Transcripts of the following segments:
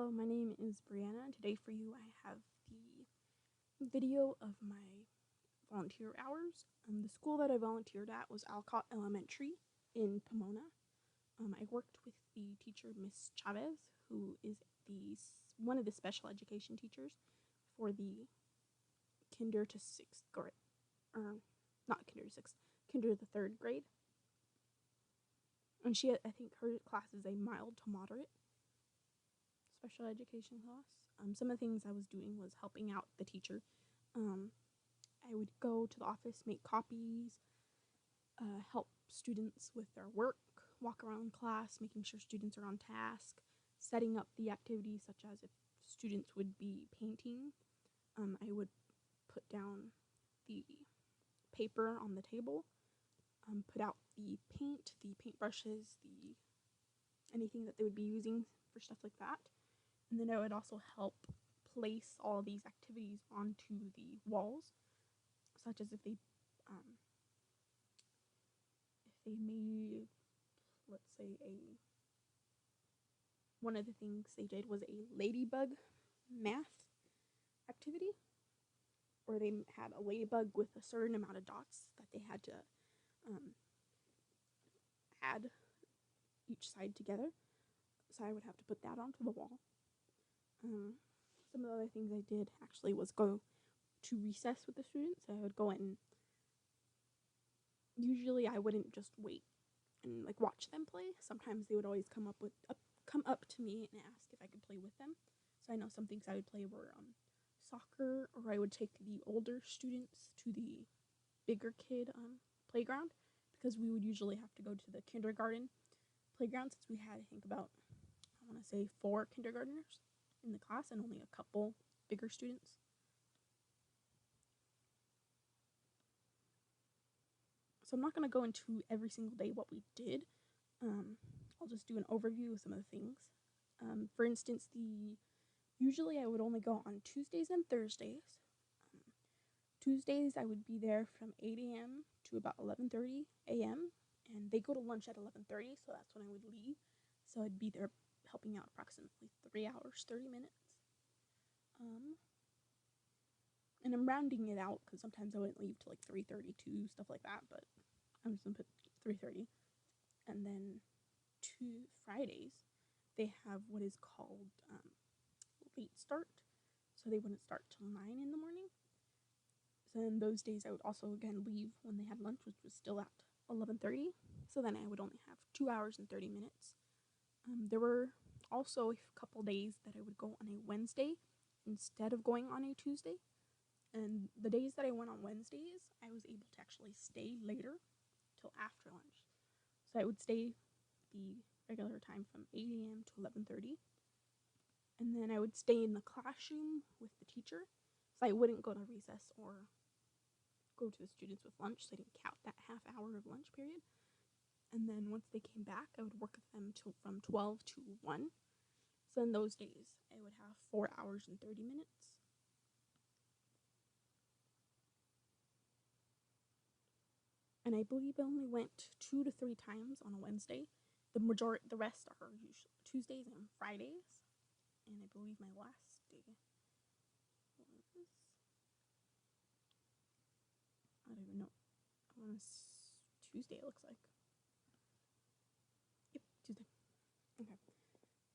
Hello, my name is Brianna, and today for you I have the video of my volunteer hours. The school that I volunteered at was Alcott Elementary in Pomona. I worked with the teacher, Miss Chavez, who is one of the special education teachers for the kinder to sixth grade, or not kinder to sixth, kinder to the third grade. And I think her class is a mild to moderate special education class. Some of the things I was doing was helping out the teacher. I would go to the office, make copies, help students with their work, walk around class, making sure students are on task, setting up the activities such as if students would be painting. I would put down the paper on the table, put out the paintbrushes, anything that they would be using for stuff like that. And then I would also help place all these activities onto the walls, such as if they made, let's say, one of the things they did was a ladybug math activity, where they had a ladybug with a certain amount of dots that they had to add each side together. So I would have to put that onto the wall. Some of the other things I did actually was go to recess with the students. I would go in. Usually I wouldn't just wait and watch them play. Sometimes they would always come up to me and ask if I could play with them. So I know some things I would play were soccer, or I would take the older students to the bigger kid playground, because we would usually have to go to the kindergarten playground, since we had, I think, about, I want to say, 4 kindergartners in the class and only a couple bigger students. So I'm not going to go into every single day what we did. I'll just do an overview of some of the things. For instance, usually I would only go on Tuesdays and Thursdays. Tuesdays I would be there from 8 a.m. to about 11:30 a.m. and they go to lunch at 11:30, so that's when I would leave. So I'd be there helping out approximately 3 hours, 30 minutes. And I'm rounding it out because sometimes I wouldn't leave till 3:32, stuff like that, but I'm just gonna put 3:30. And then 2 Fridays, they have what is called late start, so they wouldn't start till 9 in the morning. So then those days I would also again leave when they had lunch, which was still at 11:30. So then I would only have 2 hours and 30 minutes. There were also a couple days that I would go on a Wednesday instead of going on a Tuesday. And the days that I went on Wednesdays, I was able to actually stay later till after lunch. So I would stay the regular time from 8 a.m. to 11:30. And then I would stay in the classroom with the teacher. So I wouldn't go to recess or go to the students with lunch. So I didn't count that half hour of lunch period. And then once they came back, I would work with them from 12 to 1. So in those days, I would have 4 hours and 30 minutes. And I believe I only went 2 to 3 times on a Wednesday. The rest are usually Tuesdays and Fridays. And I believe my last day was, I don't even know. Tuesday, it looks like. Yep, Tuesday. Okay.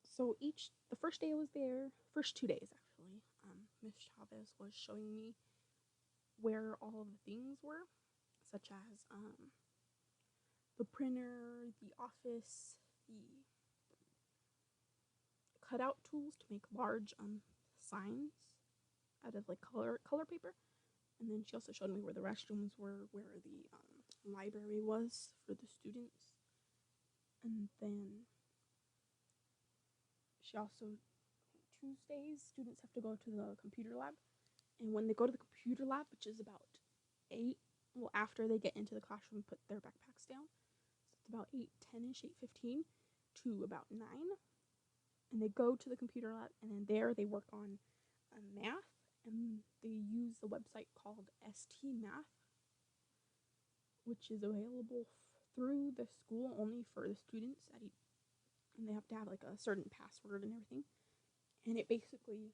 So the first day I was there, first 2 days actually, Miss Chavez was showing me where all of the things were, such as the printer, the office, the cutout tools to make large signs out of color paper. And then she also showed me where the restrooms were, where the library was for the students. And then she also, Tuesdays, students have to go to the computer lab. And when they go to the computer lab, which is about 8, after they get into the classroom, put their backpacks down. So it's about 8:10ish, 8:15 to about 9. And they go to the computer lab, and then there they work on math, and they use the website called ST Math, which is available through the school only for the students and they have to have a certain password and everything. and it basically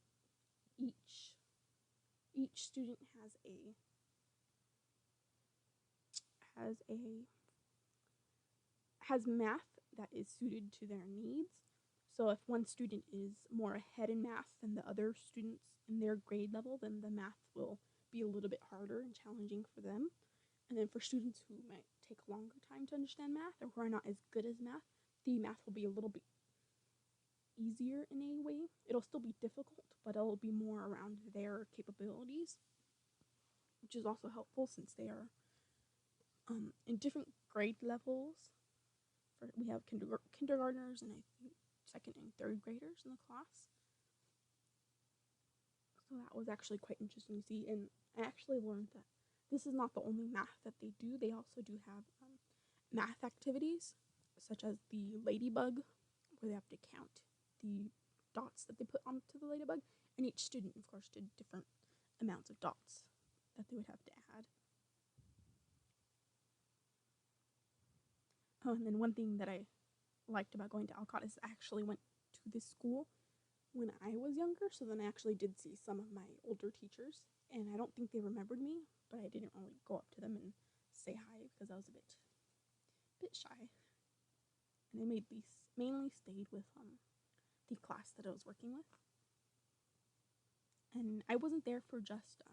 each student has math that is suited to their needs. So if one student is more ahead in math than the other students in their grade level, then the math will be a little bit harder and challenging for them. And then for students who might take a longer time to understand math or who are not as good as math, the math will be a little bit easier in a way. It'll still be difficult, but it'll be more around their capabilities, which is also helpful since they are in different grade levels. We have kindergartners and I think second and third graders in the class. So that was actually quite interesting to see, and I actually learned that this is not the only math that they do. They also do have math activities, such as the ladybug, where they have to count the dots that they put onto the ladybug, and each student, of course, did different amounts of dots that they would have to add. Oh, and then one thing that I liked about going to Alcott is I actually went to this school when I was younger, so then I actually did see some of my older teachers, and I don't think they remembered me, but I didn't really go up to them and say hi because I was a bit shy. And I mainly stayed with the class that I was working with. And I wasn't there for just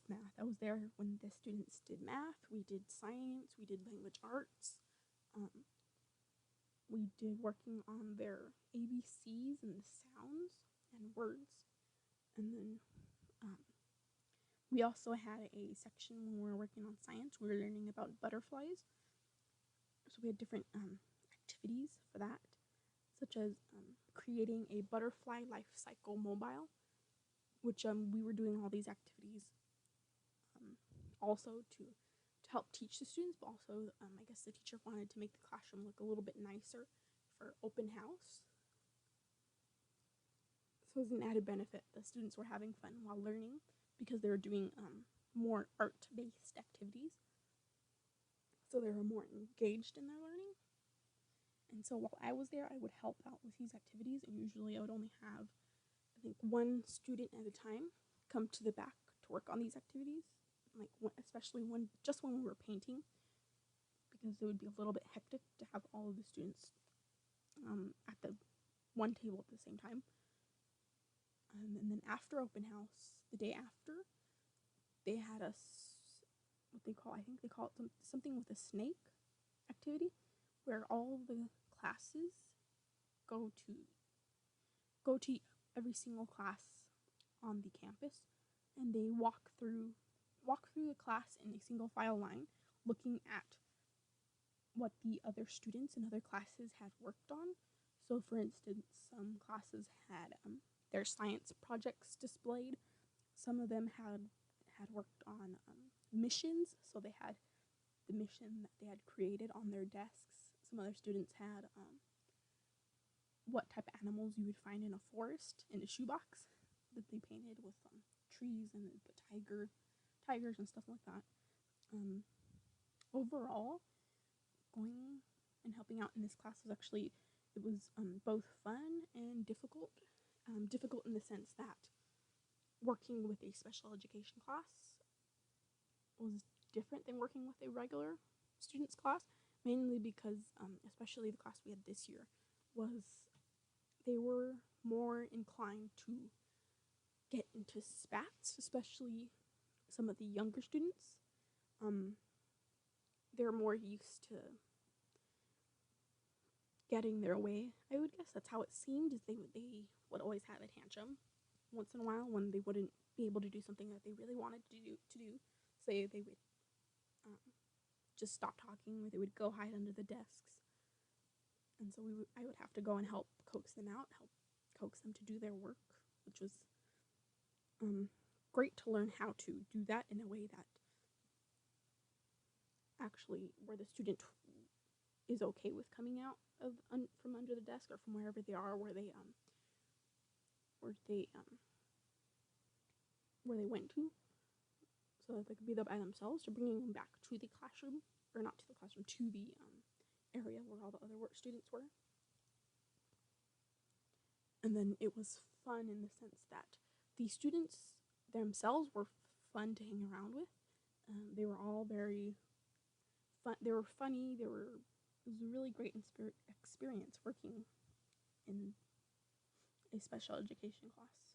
math. I was there when the students did math, we did science, we did language arts, we did working on their ABCs and the sounds and words. And then we also had a section when we were working on science. We were learning about butterflies. So we had different activities for that, such as creating a butterfly life cycle mobile, which we were doing all these activities also to help teach the students, but also I guess the teacher wanted to make the classroom look a little bit nicer for open house. So as an added benefit, the students were having fun while learning because they were doing more art-based activities. So they were more engaged in their learning. And so while I was there, I would help out with these activities, and usually I would only have, I think, one student at a time come to the back to work on these activities, especially just when we were painting, because it would be a little bit hectic to have all of the students at the one table at the same time. And then after open house, the day after, they had us what they call, I think they call it something with a snake activity, where all the classes go to every single class on the campus, and they walk through the class in a single file line, looking at what the other students in other classes had worked on. So for instance, some classes had their science projects displayed. Some of them had worked on missions, so they had the mission that they had created on their desks. Some other students had what type of animals you would find in a forest in a shoebox that they painted with trees, and then put tigers and stuff like that. Overall, going and helping out in this class was actually, it was both fun and difficult. Difficult in the sense that working with a special education class was different than working with a regular students class, mainly because especially the class we had this year they were more inclined to get into spats, especially some of the younger students. They're more used to getting their way, I would guess. That's how it seemed, is they would always have a tantrum once in a while when they wouldn't be able to do something that they really wanted to do. Say they would just stop talking, or they would go hide under the desks. And so I would have to go and help coax them out, help coax them to do their work, which was great to learn how to do that in a way that actually where the student is okay with coming out from under the desk or from wherever they are, where they went to, so that they could be there by themselves, to bringing them back to the classroom, or not to the classroom, to the area where all the other students were. And then it was fun in the sense that the students themselves were fun to hang around with. They were all very fun. They were funny. It was a really great experience working in a special education class.